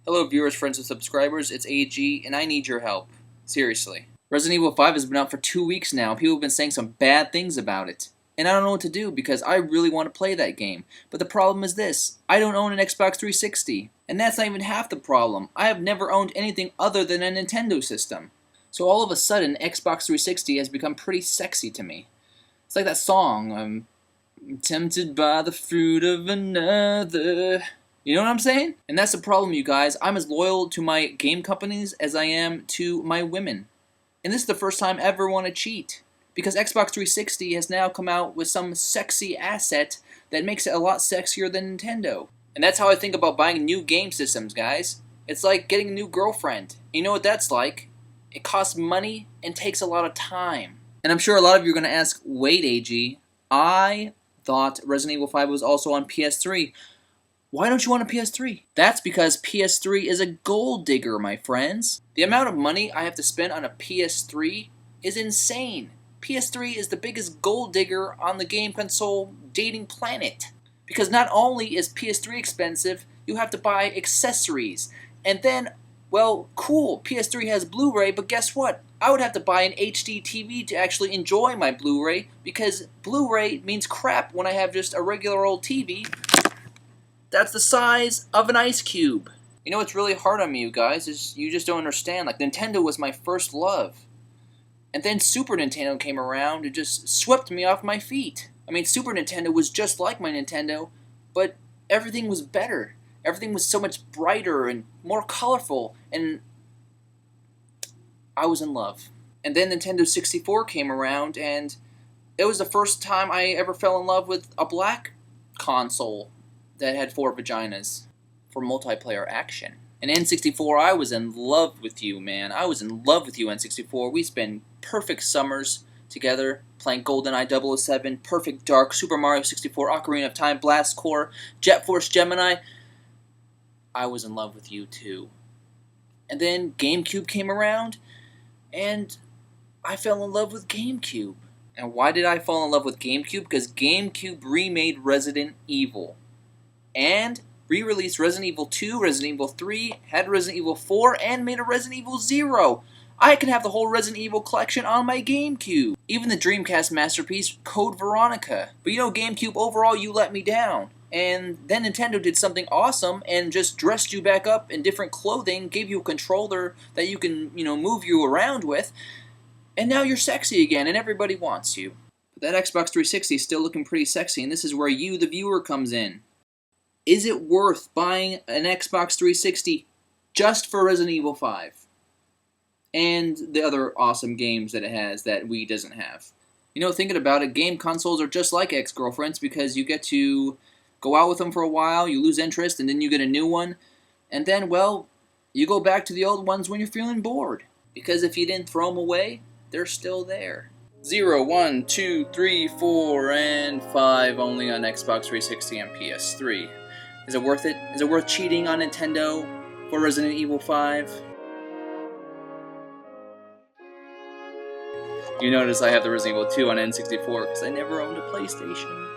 Hello viewers, friends, and subscribers, it's AG, and I need your help. Seriously. Resident Evil 5 has been out for 2 weeks now, and people have been saying some bad things about it. And I don't know what to do, because I really want to play that game. But the problem is this, I don't own an Xbox 360. And that's not even half the problem. I have never owned anything other than a Nintendo system. So all of a sudden, Xbox 360 has become pretty sexy to me. It's like that song, I'm tempted by the fruit of another. You know what I'm saying? And that's the problem, you guys. I'm as loyal to my game companies as I am to my women. And this is the first time I ever want to cheat. Because Xbox 360 has now come out with some sexy asset that makes it a lot sexier than Nintendo. And that's how I think about buying new game systems, guys. It's like getting a new girlfriend. You know what that's like? It costs money and takes a lot of time. And I'm sure a lot of you are going to ask, wait, AG, I thought Resident Evil 5 was also on PS3. Why don't you want a PS3? That's because PS3 is a gold digger, my friends. The amount of money I have to spend on a PS3 is insane. PS3 is the biggest gold digger on the game console dating planet. Because not only is PS3 expensive, you have to buy accessories. And then, well, cool, PS3 has Blu-ray, but guess what? I would have to buy an HD TV to actually enjoy my Blu-ray, because Blu-ray means crap when I have just a regular old TV. That's the size of an ice cube. You know what's really hard on me, you guys, is you just don't understand. Like, Nintendo was my first love. And then Super Nintendo came around and just swept me off my feet. I mean, Super Nintendo was just like my Nintendo, but everything was better. Everything was so much brighter and more colorful, and I was in love. And then Nintendo 64 came around, and it was the first time I ever fell in love with a black console that had 4 vaginas for multiplayer action. And N64, I was in love with you, man. I was in love with you, N64. We spent perfect summers together playing GoldenEye 007, Perfect Dark, Super Mario 64, Ocarina of Time, Blast Corps, Jet Force Gemini. I was in love with you too. And then GameCube came around, and I fell in love with GameCube. And why did I fall in love with GameCube? Because GameCube remade Resident Evil. And re-released Resident Evil 2, Resident Evil 3, had Resident Evil 4, and made a Resident Evil 0. I can have the whole Resident Evil collection on my GameCube. Even the Dreamcast masterpiece, Code Veronica. But you know, GameCube, overall, you let me down. And then Nintendo did something awesome and just dressed you back up in different clothing, gave you a controller that you can, move you around with, and now you're sexy again and everybody wants you. But that Xbox 360 is still looking pretty sexy, and this is where you, the viewer, comes in. Is it worth buying an Xbox 360 just for Resident Evil 5? And the other awesome games that it has that Wii doesn't have. You know, thinking about it, game consoles are just like ex-girlfriends because you get to go out with them for a while, you lose interest, and then you get a new one. And then, well, you go back to the old ones when you're feeling bored. Because if you didn't throw them away, they're still there. 0, 1, 2, 3, 4, and 5 only on Xbox 360 and PS3. Is it worth it? Is it worth cheating on Nintendo for Resident Evil 5? You notice I have the Resident Evil 2 on N64 because I never owned a PlayStation.